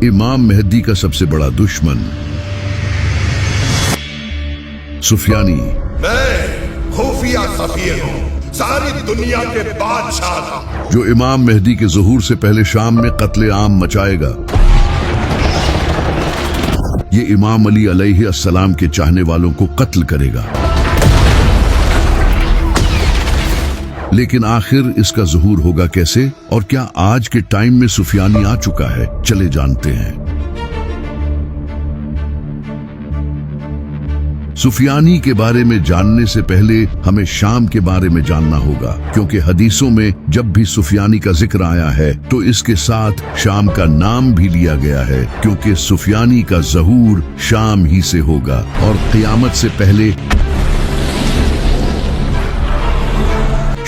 इमाम मेहदी का सबसे बड़ा दुश्मन सुफियानी। मैं खुफिया सफीर हूँ, सारी दुनिया के बादशाह था, जो इमाम मेहदी के ज़ुहूर से पहले शाम में कत्ले आम मचाएगा। ये इमाम अली अलैहिस्सलाम के चाहने वालों को कत्ल करेगा। लेकिन आखिर इसका ज़ुहूर होगा कैसे, और क्या आज के टाइम में सुफियानी आ चुका है? चले जानते हैं। सुफियानी के बारे में जानने से पहले हमें शाम के बारे में जानना होगा, क्योंकि हदीसों में जब भी सुफियानी का जिक्र आया है तो इसके साथ शाम का नाम भी लिया गया है, क्योंकि सुफियानी का ज़हूर शाम ही से होगा और क़यामत से पहले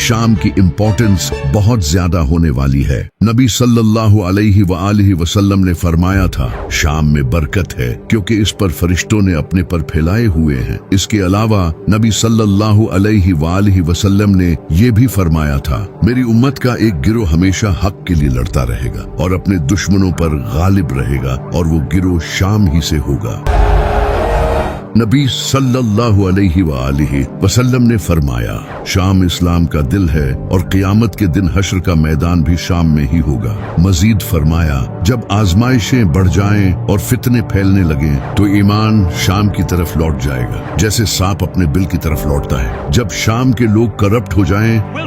शाम की इम्पोर्टेंस बहुत ज्यादा होने वाली है। नबी सल्लल्लाहु अलैहि वसल्लम ने फरमाया था, शाम में बरकत है क्योंकि इस पर फरिश्तों ने अपने पर फैलाए हुए हैं। इसके अलावा नबी सल्लल्लाहु अलैहि वसल्लम ने ये भी फरमाया था, मेरी उम्मत का एक गिरोह हमेशा हक के लिए लड़ता रहेगा और अपने दुश्मनों पर गालिब रहेगा, और वो गिरोह शाम ही से होगा। नबी सल्लल्लाहु अलैहि वसल्लम ने फरमाया, शाम इस्लाम का दिल है और क़यामत के दिन हश्र का मैदान भी शाम में ही होगा। मजीद फरमाया, जब आजमाइशें बढ़ जाएं और फितने फैलने लगें तो ईमान शाम की तरफ लौट जाएगा, जैसे सांप अपने बिल की तरफ लौटता है। जब शाम के लोग करप्ट हो जाएं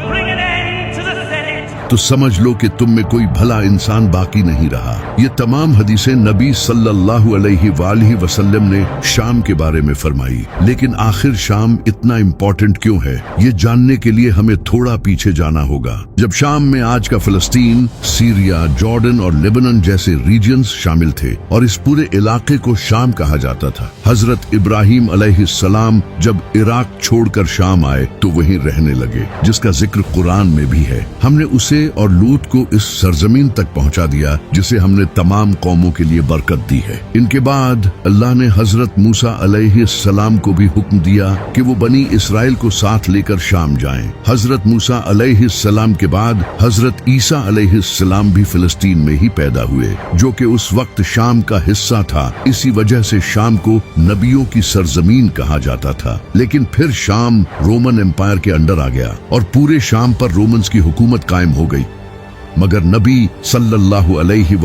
तो समझ लो कि तुम में कोई भला इंसान बाकी नहीं रहा। ये तमाम हदीसें नबी सल्लल्लाहु अलैहि वसल्लम ने शाम के बारे में फरमाई। लेकिन आखिर शाम इतना इम्पोर्टेंट क्यों है, ये जानने के लिए हमें थोड़ा पीछे जाना होगा। जब शाम में आज का फिलिस्तीन, सीरिया, जॉर्डन और लेबनान जैसे रीजन्स शामिल थे और इस पूरे इलाके को शाम कहा जाता था। हजरत इब्राहिम अलैहिस्सलाम जब इराक छोड़कर शाम आए तो वहीं रहने लगे, जिसका जिक्र कुरान में भी है। हमने उसे और लूत को इस सरजमीन तक पहुंचा दिया जिसे हमने तमाम कौमों के लिए बरकत दी है। इनके बाद अल्लाह ने हजरत मूसा अलैहिस्सलाम को भी हुक्म दिया कि वो बनी इसराइल को साथ लेकर शाम जाएं। हजरत मूसा अलैहिस्सलाम के बाद हजरत ईसा अलैहिस्सलाम भी फिलिस्तीन में ही पैदा हुए, जो कि उस वक्त शाम का हिस्सा था। इसी वजह से शाम को नबियों की सरजमीन कहा जाता था। लेकिन फिर शाम रोमन एम्पायर के अंडर आ गया और पूरे शाम पर रोमन्स की हुकूमत कायम हो गई। मगर नबी सल्लल्लाहु अलैहि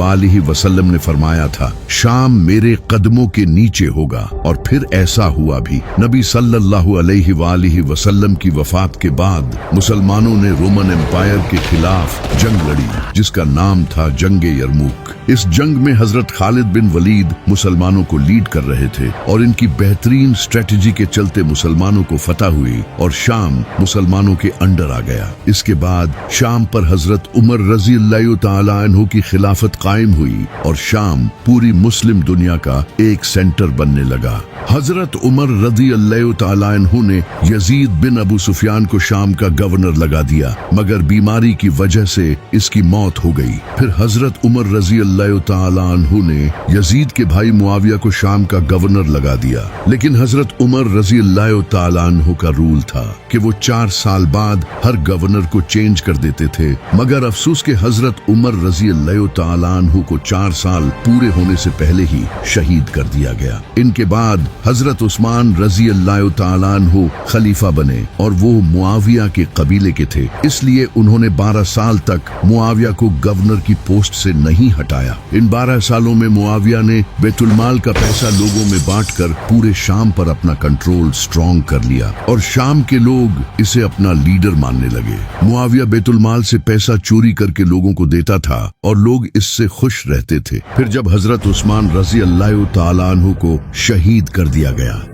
वसल्लम ने फरमाया था, शाम मेरे कदमों के नीचे होगा, और फिर ऐसा हुआ भी। नबी सल्लल्लाहु अलैहि वसल्लम की वफात के बाद मुसलमानों ने रोमन एम्पायर के खिलाफ जंग लड़ी, जिसका नाम था जंगे यरमुक। इस जंग में हजरत खालिद बिन वलीद मुसलमानों को लीड कर रहे थे और इनकी बेहतरीन स्ट्रेटजी के चलते मुसलमानों को फतह हुई और शाम मुसलमानों के अंडर आ गया। इसके बाद शाम पर हजरत उमर रज़ी अल्लाह तआला अन्हु की खिलाफत कायम हुई और शाम पूरी मुस्लिम दुनिया का एक सेंटर बनने लगा। हजरत उमर रज़ी अल्लाह तआला अन्हु ने यजीद बिन अबू सुफियान को शाम का गवर्नर लगा दिया, मगर बीमारी की वजह से इसकी मौत हो गई। फिर हजरत उमर रज़ी अल्लाह तआला अन्हु ने यजीद के भाई मुआविया को शाम का गवर्नर लगा दिया। लेकिन हजरत उमर रज़ी अल्लाह तआला अन्हु का रूल था कि वो 4 साल बाद हर गवर्नर को चेंज कर देते थे। मगर अफसोस के हजरत उमर रज़ी अल्लाह तआला अन्हु को 4 साल पूरे होने से पहले ही शहीद कर दिया गया। इनके बाद हजरत उस्मान रज़ी अल्लाह तआला अन्हु खलीफा बने और वो मुआविया के कबीले के थे, इसलिए उन्होंने 12 साल तक मुआविया को गवर्नर की पोस्ट से नहीं हटाया। इन 12 सालों में मुआविया ने बैतुल-माल का पैसा लोगों में बांटकर पूरे शाम पर अपना कंट्रोल स्ट्रॉन्ग कर लिया और शाम के लोग इसे अपना लीडर मानने लगे। मुआविया बैतुल-माल से पैसा चोरी करके लोगों को देता था और लोग इससे खुश रहते थे। फिर जब हजरत उस्मान रज़ी अल्लाह तआला अन्हु को शहीद कर दिया गया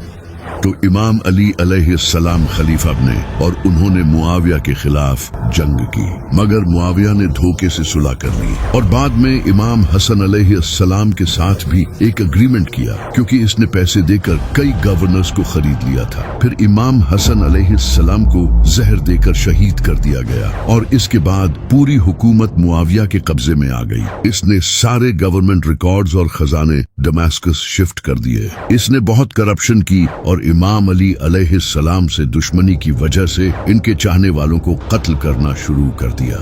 तो इमाम अली अलैहिस्सलाम खलीफा बने और उन्होंने मुआविया के खिलाफ जंग की, मगर मुआविया ने धोखे से सुलह कर ली और बाद में इमाम हसन अलैहिस्सलाम के साथ भी एक एग्रीमेंट किया, क्योंकि इसने पैसे देकर कई गवर्नर्स को खरीद लिया था। फिर इमाम हसन अलैहिस्सलाम को जहर देकर शहीद कर दिया गया और इसके बाद पूरी हुकूमत मुआविया के कब्जे में आ गई। इसने सारे गवर्नमेंट रिकॉर्ड्स और खजाने दमास्कस शिफ्ट कर दिए। इसने बहुत करप्शन की और इमाम अली अलैहिस्सलाम से दुश्मनी की वजह से इनके चाहने वालों को कत्ल करना शुरू कर दिया।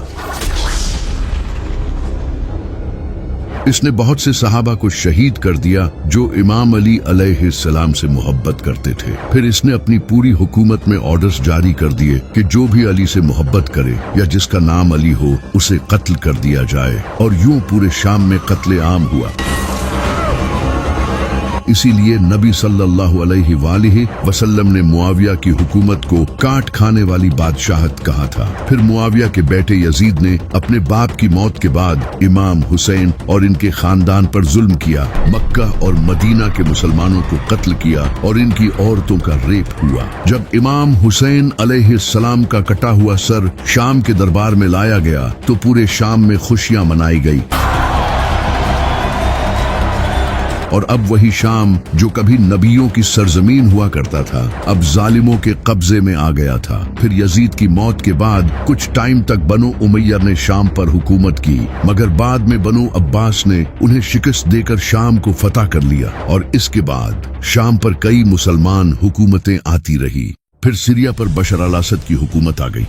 इसने बहुत से सहाबा को शहीद कर दिया जो इमाम अली अलैहिस्सलाम से मोहब्बत करते थे। फिर इसने अपनी पूरी हुकूमत में ऑर्डर्स जारी कर दिए कि जो भी अली से मोहब्बत करे या जिसका नाम अली हो उसे कत्ल कर दिया जाए, और यूं पूरे शाम में कत्ले आम हुआ। इसीलिए नबी सल्लल्लाहु अलैहि वसल्लम ने मुआविया की हुकूमत को काट खाने वाली बादशाहत कहा था। फिर मुआविया के बेटे यजीद ने अपने बाप की मौत के बाद इमाम हुसैन और इनके खानदान पर जुल्म किया, मक्का और मदीना के मुसलमानों को कत्ल किया और इनकी औरतों का रेप हुआ। जब इमाम हुसैन अलैहिस्सलाम का कटा हुआ सर शाम के दरबार में लाया गया तो पूरे शाम में खुशियां मनाई गई, और अब वही शाम जो कभी नबियों की सरजमीन हुआ करता था अब जालिमों के कब्जे में आ गया था। फिर यजीद की मौत के बाद कुछ टाइम तक बनो उमैया ने शाम पर हुकूमत की, मगर बाद में बनो अब्बास ने उन्हें शिकस्त देकर शाम को फतह कर लिया, और इसके बाद शाम पर कई मुसलमान हुकूमतें आती रही। फिर सीरिया पर बशर अल असद की हुकूमत आ गई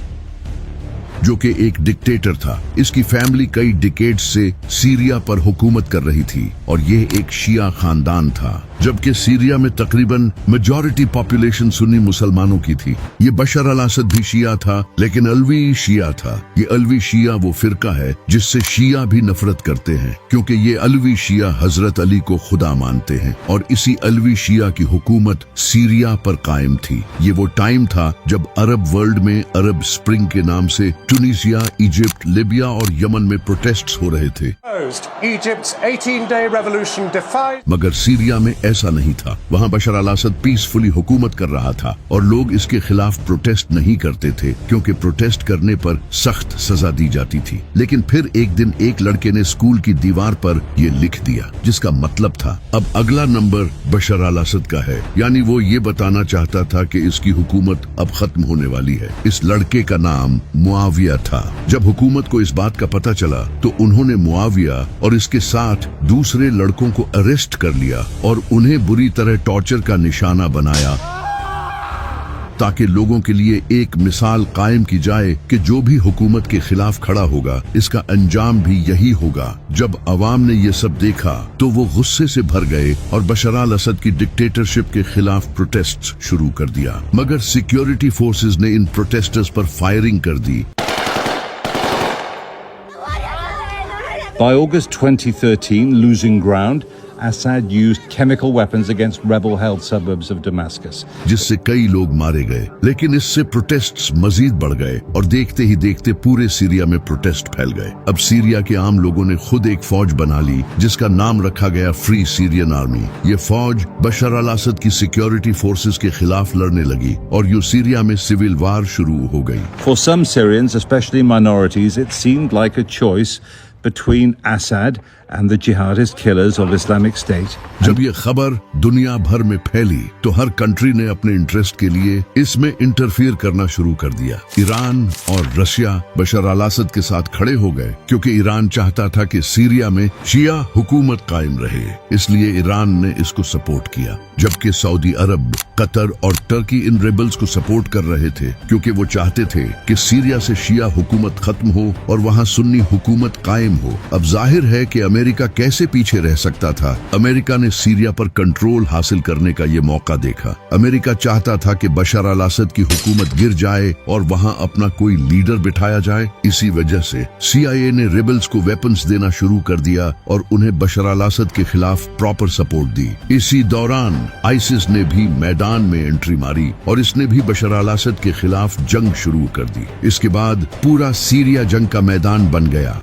जो कि एक डिक्टेटर था। इसकी फैमिली कई डिकेड्स से सीरिया पर हुकूमत कर रही थी और ये एक शिया खानदान था, जबकि सीरिया में तकरीबन मेजॉरिटी पॉपुलेशन सुन्नी मुसलमानों की थी। ये बशर अल असद भी शिया था, लेकिन अलवी शिया था। ये अलवी शिया वो फिरका है जिससे शिया भी नफरत करते हैं, क्योंकि ये अलवी शिया हजरत अली को खुदा मानते हैं, और इसी अलवी शिया की हुकूमत सीरिया पर कायम थी। ये वो टाइम था जब अरब वर्ल्ड में अरब स्प्रिंग के नाम से ट्यूनीसिया, इजिप्ट, लीबिया और यमन में प्रोटेस्ट्स हो रहे थे। Egypt's 18-day revolution defied. मगर सीरिया में ऐसा नहीं था। वहाँ बशर अल असद पीसफुली हुकूमत कर रहा था और लोग इसके खिलाफ प्रोटेस्ट नहीं करते थे, क्योंकि प्रोटेस्ट करने पर सख्त सजा दी जाती थी। लेकिन फिर एक दिन एक लड़के ने स्कूल की दीवार पर ये लिख दिया, जिसका मतलब था अब अगला नंबर बशर अल असद का है, यानी वो ये बताना चाहता था कि इसकी हुकूमत अब खत्म होने वाली है। इस लड़के का नाम मुआविया था। जब हुकूमत को इस बात का पता चला तो उन्होंने मुआविया और इसके साथ दूसरे लड़कों को अरेस्ट कर लिया और उन्हें बुरी तरह टॉर्चर का निशाना बनाया, ताकि लोगों के लिए एक मिसाल कायम की जाए कि जो भी हुकूमत के खिलाफ खड़ा होगा इसका अंजाम भी यही होगा। जब अवाम ने ये सब देखा तो वो गुस्से से भर गए और बशर अल असद की डिक्टेटरशिप के खिलाफ प्रोटेस्ट शुरू कर दिया, मगर सिक्योरिटी फोर्सेस ने इन प्रोटेस्टर्स पर फायरिंग कर दी। By August 2013, losing ground, Assad used chemical weapons against rebel-held suburbs of Damascus. जिससे कई लोग मारे गए, लेकिन इससे प्रोटेस्ट्स मजीद बढ़ गए और देखते ही देखते पूरे सीरिया में प्रोटेस्ट फैल गए। अब सीरिया के आम लोगों ने खुद एक फौज बना ली जिसका नाम रखा गया फ्री सीरियन आर्मी। ये फौज बशर अल असद की सिक्योरिटी फोर्सेस के खिलाफ लड़ने लगी और यूं सीरिया में सिविल वार शुरू हो गई। For some Syrians, especially minorities, it seemed like a choice between Assad and the jihadist killers of Islamic State. जब ये खबर दुनिया भर में फैली तो हर कंट्री ने अपने इंटरेस्ट के लिए इसमें इंटरफियर करना शुरू कर दिया। ईरान और रशिया बशर अल असद के साथ खड़े हो गए, क्योंकि ईरान चाहता था कि सीरिया में शिया हुकूमत कायम रहे, इसलिए ईरान ने इसको सपोर्ट किया। जबकि सऊदी अरब, कतर और टर्की इन रेबल्स को सपोर्ट कर रहे थे, क्योंकि वो चाहते थे कि सीरिया से शिया हुकूमत खत्म हो और वहाँ सुन्नी हुकूमत कायम हो। अब जाहिर है कि अमेरिका कैसे पीछे रह सकता था। अमेरिका ने सीरिया पर कंट्रोल हासिल करने का ये मौका देखा। अमेरिका चाहता था कि बशर अल असद की हुकूमत गिर जाए और वहाँ अपना कोई लीडर बिठाया जाए। इसी वजह से CIA ने रेबल्स को वेपन्स देना शुरू कर दिया और उन्हें बशर अल असद के खिलाफ प्रॉपर सपोर्ट दी। इसी दौरान आइसिस ने भी मैदान में एंट्री मारी और इसने भी बशर अल असद के खिलाफ जंग शुरू कर दी। इसके बाद पूरा सीरिया जंग का मैदान बन गया।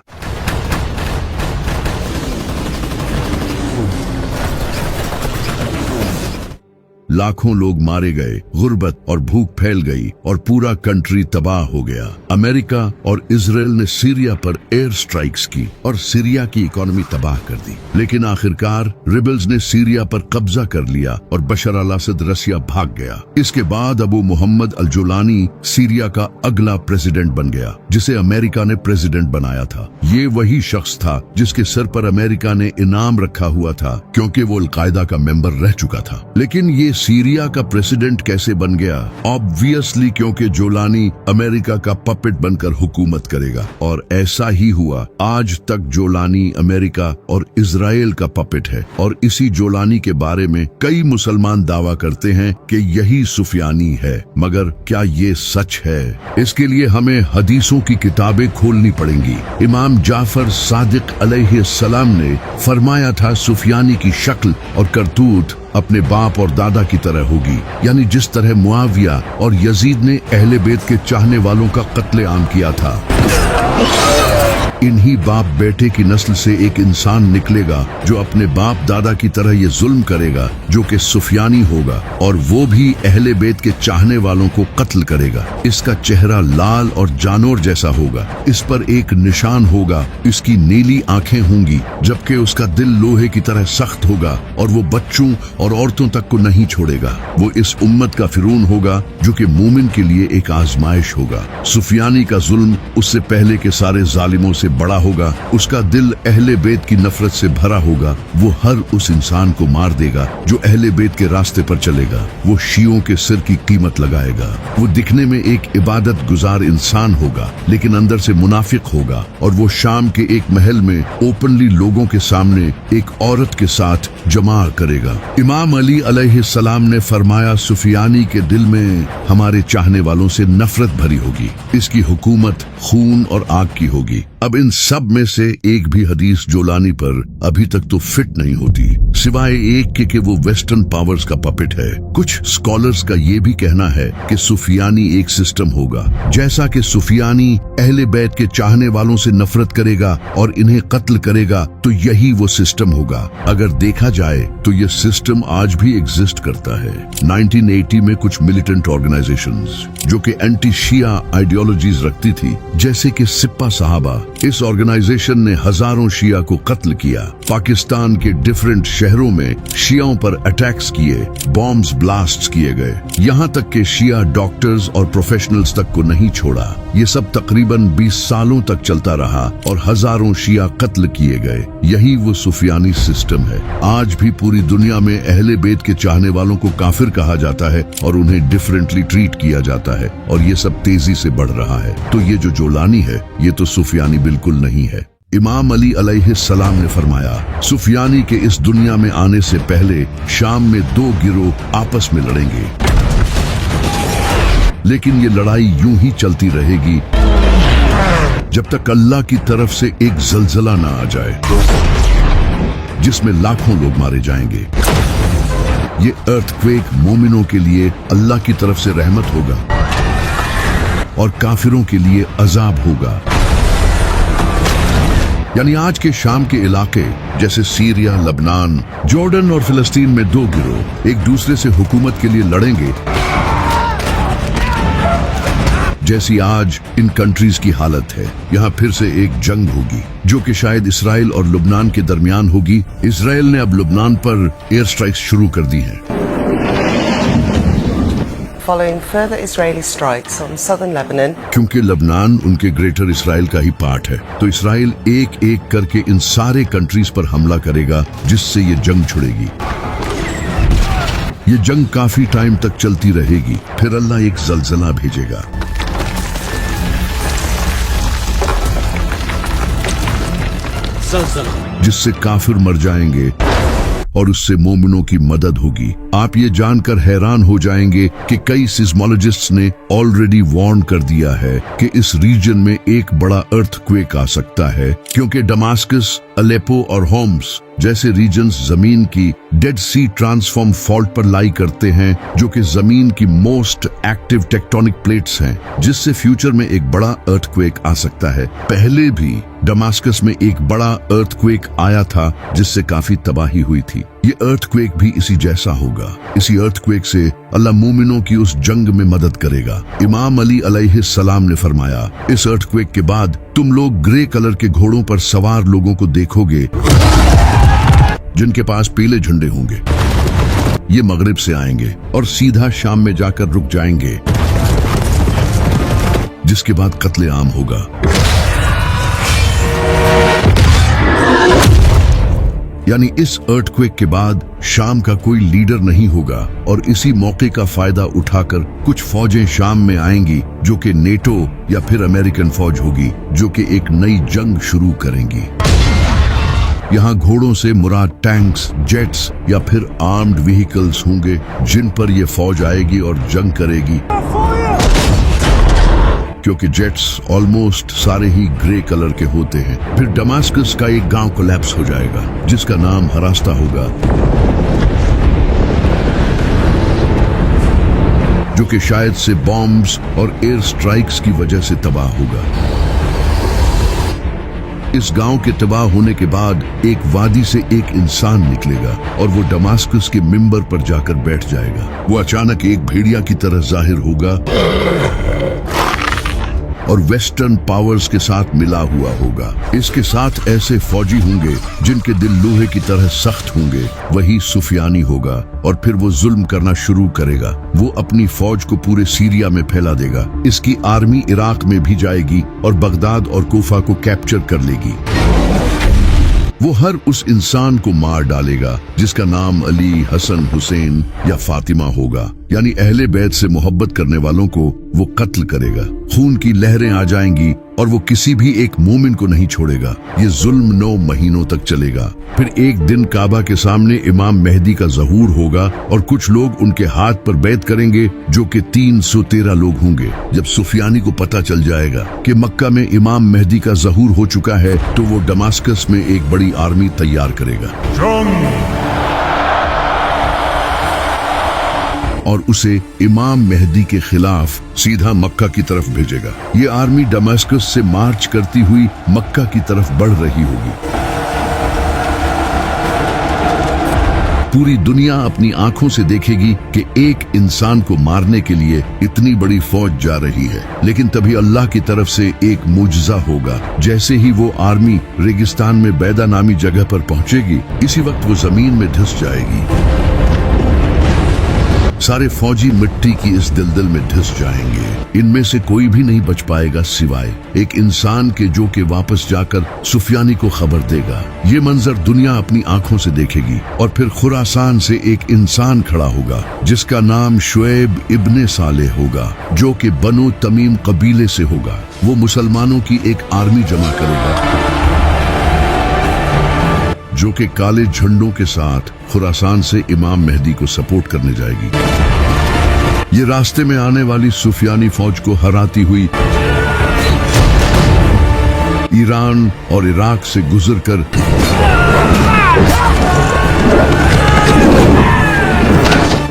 लाखों लोग मारे गए, गुर्बत और भूख फैल गई और पूरा कंट्री तबाह हो गया। अमेरिका और इजराइल ने सीरिया पर एयर स्ट्राइक्स की और सीरिया की इकोनॉमी तबाह कर दी। लेकिन आखिरकार रिबल्स ने सीरिया पर कब्जा कर लिया और बशर अल असद रसिया भाग गया। इसके बाद अबू मोहम्मद अल जुलानी सीरिया का अगला प्रेसिडेंट बन गया, जिसे अमेरिका ने प्रेसिडेंट बनाया था। ये वही शख्स था जिसके सर पर अमेरिका ने इनाम रखा हुआ था, क्योंकि वो अल कायदा का मेंबर रह चुका था। लेकिन ये सीरिया का प्रेसिडेंट कैसे बन गया? ऑब्वियसली क्योंकि जोलानी अमेरिका का पपेट बनकर हुकूमत करेगा, और ऐसा ही हुआ। आज तक जोलानी अमेरिका और इजराइल का पपेट है, और इसी जोलानी के बारे में कई मुसलमान दावा करते हैं कि यही सुफियानी है। मगर क्या ये सच है? इसके लिए हमें हदीसों की किताबें खोलनी पड़ेंगी। इमाम जाफर सादिक अलैहिस्सलाम ने फरमाया था, सुफियानी की शक्ल और करतूत अपने बाप और दादा की तरह होगी, यानी जिस तरह मुआविया और यजीद ने अहले बैत के चाहने वालों का कत्ले आम किया था। इन्हीं बाप बेटे की नस्ल से एक इंसान निकलेगा जो अपने बाप दादा की तरह ये जुल्म करेगा, जो कि सुफियानी होगा, और वो भी अहले बैत के चाहने वालों को कत्ल करेगा। इसका चेहरा लाल और जानोर जैसा होगा, इस पर एक निशान होगा, इसकी नीली आंखें होंगी, जबकि उसका दिल लोहे की तरह सख्त होगा, और वो बच्चों और औरतों तक को नहीं छोड़ेगा। वो इस उम्मत का फिरौन होगा, जो कि मोमिन के लिए एक आजमाइश होगा। सुफियानी का जुल्म उससे पहले के सारे जालिमों से बड़ा होगा। उसका दिल अहले बैत की नफरत से भरा होगा। वो हर उस इंसान को मार देगा जो अहले बैत के रास्ते पर चलेगा। वो शियों के सिर की कीमत लगाएगा। वो दिखने में एक इबादत गुजार इंसान होगा, लेकिन अंदर से मुनाफिक होगा, और वो शाम के एक महल में ओपनली लोगों के सामने एक औरत के साथ जमा करेगा। इमाम अली अलैहिस्सलाम ने फरमाया, सुफियानी के दिल में हमारे चाहने वालों से नफरत भरी होगी। इसकी हुकूमत खून और आग की होगी। अब इन सब में से एक भी हदीस जोलानी पर अभी तक तो फिट नहीं होती, सिवाय एक के वो वेस्टर्न पावर्स का पपेट है। कुछ स्कॉलर्स का ये भी कहना है कि सुफियानी एक सिस्टम होगा। जैसा कि सुफियानी अहले बैत के चाहने वालों से नफरत करेगा और इन्हें कत्ल करेगा, तो यही वो सिस्टम होगा। अगर देखा जाए तो ये सिस्टम आज भी एग्जिस्ट करता है। 1980 में कुछ मिलिटेंट ऑर्गेनाइजेशंस जो कि एंटी शिया आइडियोलॉजीज रखती थी, जैसे कि सिप्पा साहबा, इस ऑर्गेनाइजेशन ने हजारों शिया को कत्ल किया। पाकिस्तान के डिफरेंट शहरों में शियाओं पर अटैक्स किए, बॉम्ब्स ब्लास्ट किए गए, यहाँ तक कि शिया डॉक्टर्स और प्रोफेशनल्स तक को नहीं छोड़ा। ये सब तकरीबन 20 सालों तक चलता रहा और हजारों शिया कत्ल किए गए। यही वो सुफियानी सिस्टम है। आज भी पूरी दुनिया में अहले बैत के चाहने वालों को काफिर कहा जाता है और उन्हें डिफरेंटली ट्रीट किया जाता है, और ये सब तेजी से बढ़ रहा है। तो ये जो जोलानी है, ये तो सुफियानी बिल्कुल नहीं है। इमाम अली अलैहिस्सलाम ने फरमाया, सुफियानी के इस दुनिया में आने से पहले शाम में 2 गिरोह आपस में लड़ेंगे, लेकिन ये लड़ाई यूं ही चलती रहेगी जब तक अल्लाह की तरफ से एक जलजला ना आ जाए, जिसमें लाखों लोग मारे जाएंगे। ये अर्थक्वेक मोमिनों के लिए अल्लाह की तरफ से रहमत होगा और काफिरों के लिए अजाब होगा। यानी आज के शाम के इलाके जैसे सीरिया, लबनान, जॉर्डन और फिलिस्तीन में 2 गिरोह एक दूसरे से हुकूमत के लिए लड़ेंगे, जैसी आज इन कंट्रीज की हालत है। यहाँ फिर से एक जंग होगी, जो कि शायद इसराइल और लुबनान के दरमियान होगी। इसराइल ने अब लुबनान पर एयर स्ट्राइक्स शुरू कर दी हैं। Following further Israeli strikes on southern Lebanon, क्योंकि लबनान उनके ग्रेटर इसराइल का ही पार्ट है, तो इसराइल एक एक करके इन सारे कंट्रीज पर हमला करेगा, जिससे ये जंग छिड़ेगी। ये जंग काफी टाइम तक चलती रहेगी, फिर अल्लाह एक जलजला भेजेगा। जिससे काफिर मर जाएंगे और उससे मोमिनों की मदद होगी। आप ये जानकर हैरान हो जाएंगे कि कई सिस्मोलॉजिस्ट्स ने ऑलरेडी वार्न कर दिया है कि इस रीजन में एक बड़ा अर्थक्वेक आ सकता है, क्योंकि दमास्कस, अलेपो और होम्स जैसे रीजन्स जमीन की डेड सी ट्रांसफॉर्म फॉल्ट पर लाई करते हैं, जो कि जमीन की मोस्ट एक्टिव टेक्टोनिक प्लेट्स हैं, जिससे फ्यूचर में एक बड़ा अर्थक्वेक आ सकता है। पहले भी दमास्कस में एक बड़ा अर्थक्वेक आया था, जिससे काफी तबाही हुई थी। ये अर्थक्वेक भी इसी जैसा होगा। इसी अर्थक्वेक से अल्लाह मोमिनों की उस जंग में मदद करेगा। इमाम अली अलैहिस्सलाम ने फरमाया, इस अर्थक्वेक के बाद तुम लोग ग्रे कलर के घोड़ों पर सवार लोगों को देखोगे, जिनके पास पीले झंडे होंगे। ये मगरिब से आएंगे और सीधा शाम में जाकर रुक जाएंगे, जिसके बाद कत्ले आम होगा। यानी इस अर्थक्वेक के बाद शाम का कोई लीडर नहीं होगा और इसी मौके का फायदा उठाकर कुछ फौजें शाम में आएंगी जो कि नेटो या फिर अमेरिकन फौज होगी, जो कि एक नई जंग शुरू करेंगी। यहाँ घोड़ों से मुराद टैंक्स, जेट्स या फिर आर्म्ड व्हीकल्स होंगे जिन पर यह फौज आएगी और जंग करेगी। क्योंकि जेट्स ऑलमोस्ट सारे ही ग्रे कलर के होते हैं। फिर दमास्कस का एक गांव कोलैप्स हो जाएगा जिसका नाम हरास्ता होगा, जो कि शायद से बॉम्ब्स और एयर स्ट्राइक्स की वजह से तबाह होगा। इस गांव के तबाह होने के बाद एक वादी से एक इंसान निकलेगा और वो दमास्कस के मिंबर पर जाकर बैठ जाएगा। वो अचानक एक भेड़िया की तरह जाहिर होगा और वेस्टर्न पावर्स के साथ मिला हुआ होगा। इसके साथ ऐसे फौजी होंगे जिनके दिल लोहे की तरह सख्त होंगे। वही सुफियानी होगा और फिर वो जुल्म करना शुरू करेगा। वो अपनी फौज को पूरे सीरिया में फैला देगा। इसकी आर्मी इराक में भी जाएगी और बगदाद और कोफा को कैप्चर कर लेगी। वो हर उस इंसान को मार डालेगा जिसका नाम अली, हसन, हुसैन या फातिमा होगा, यानी अहले बैत से मोहब्बत करने वालों को वो कत्ल करेगा। खून की लहरें आ जाएंगी और वो किसी भी एक मोमिन को नहीं छोड़ेगा। ये जुल्म 9 महीनों तक चलेगा। फिर एक दिन काबा के सामने इमाम मेहदी का ज़हूर होगा और कुछ लोग उनके हाथ पर बैत करेंगे जो कि 313 लोग होंगे। जब सुफियानी को पता चल जाएगा कि मक्का में इमाम मेहदी का ज़हूर हो चुका है तो वो दमास्कस में एक बड़ी आर्मी तैयार करेगा और उसे इमाम मेहदी के खिलाफ सीधा मक्का की तरफ भेजेगा। ये आर्मी दमास्कस से मार्च करती हुई मक्का की तरफ बढ़ रही होगी। पूरी दुनिया अपनी आंखों से देखेगी कि एक इंसान को मारने के लिए इतनी बड़ी फौज जा रही है। लेकिन तभी अल्लाह की तरफ से एक मुजज़ा होगा। जैसे ही वो आर्मी रेगिस्तान में बैदा नामी जगह पर पहुंचेगी, इसी वक्त वो जमीन में धंस जाएगी। सारे फौजी मिट्टी की इस दलदल में धंस जाएंगे। इनमें से कोई भी नहीं बच पाएगा सिवाय एक इंसान के, जो कि वापस जाकर सुफियानी को खबर देगा। ये मंजर दुनिया अपनी आंखों से देखेगी और फिर खुरासान से एक इंसान खड़ा होगा जिसका नाम शुएब इब्ने सालेह होगा, जो कि बनो तमीम कबीले से होगा। वो मुसलमानों की एक आर्मी जमा करेगा जो कि काले झंडों के साथ खुरासान से इमाम मेहदी को सपोर्ट करने जाएगी। ये रास्ते में आने वाली सुफियानी फौज को हराती हुई ईरान और इराक से गुजरकर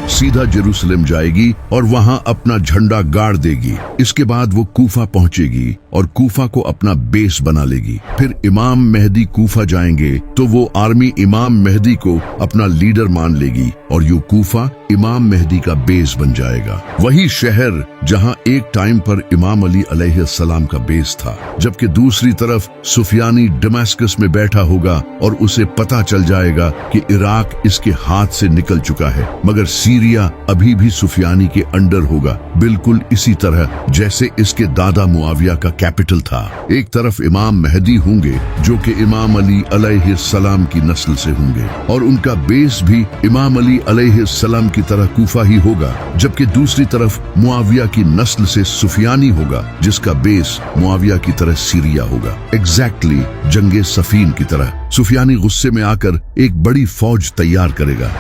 सीधा जेरूसलम जाएगी और वहां अपना झंडा गाड़ देगी। इसके बाद वो कूफा पहुंचेगी और कूफा को अपना बेस बना लेगी। फिर इमाम मेहदी कूफा जाएंगे तो वो आर्मी इमाम मेहदी को अपना लीडर मान लेगी और ये कूफा इमाम मेहदी का बेस बन जाएगा। वही शहर जहां एक टाइम पर इमाम अली अलैहिस्सलाम का बेस था। जबकि दूसरी तरफ सुफियानी दमास्कस में बैठा होगा और उसे पता चल जाएगा कि इराक इसके हाथ से निकल चुका है, मगर सीरिया अभी भी सुफियानी के अंडर होगा, बिल्कुल इसी तरह जैसे इसके दादा मुआविया का कैपिटल था। एक तरफ इमाम मेहदी होंगे जो कि इमाम अली अलैहिस्सलाम की नस्ल से होंगे और उनका बेस भी इमाम अली अलैहिस्सलाम की तरह कूफा ही होगा, जबकि दूसरी तरफ मुआविया की नस्ल से सुफियानी होगा जिसका बेस मुआविया की तरह सीरिया होगा। एग्जैक्टली जंगे सफीन की तरह सुफियानी गुस्से में आकर एक बड़ी फौज तैयार करेगा।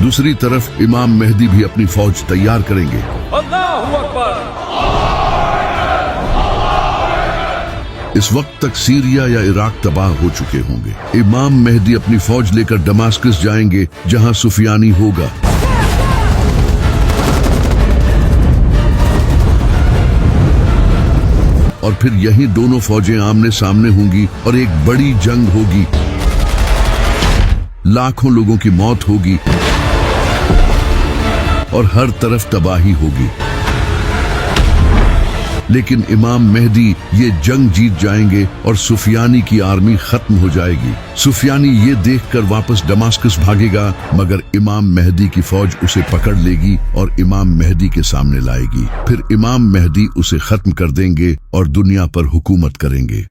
दूसरी तरफ इमाम मेहदी भी अपनी फौज तैयार करेंगे। इस वक्त तक सीरिया या इराक तबाह हो चुके होंगे। इमाम मेहदी अपनी फौज लेकर दमास्कस जाएंगे जहां सुफियानी होगा। और फिर यही दोनों फौजें आमने सामने होंगी और एक बड़ी जंग होगी। लाखों लोगों की मौत होगी और हर तरफ तबाही होगी। लेकिन इमाम मेहदी ये जंग जीत जाएंगे और सुफियानी की आर्मी खत्म हो जाएगी। सुफियानी ये देखकर वापस दमास्कस भागेगा, मगर इमाम मेहदी की फौज उसे पकड़ लेगी और इमाम मेहदी के सामने लाएगी। फिर इमाम मेहदी उसे खत्म कर देंगे और दुनिया पर हुकूमत करेंगे।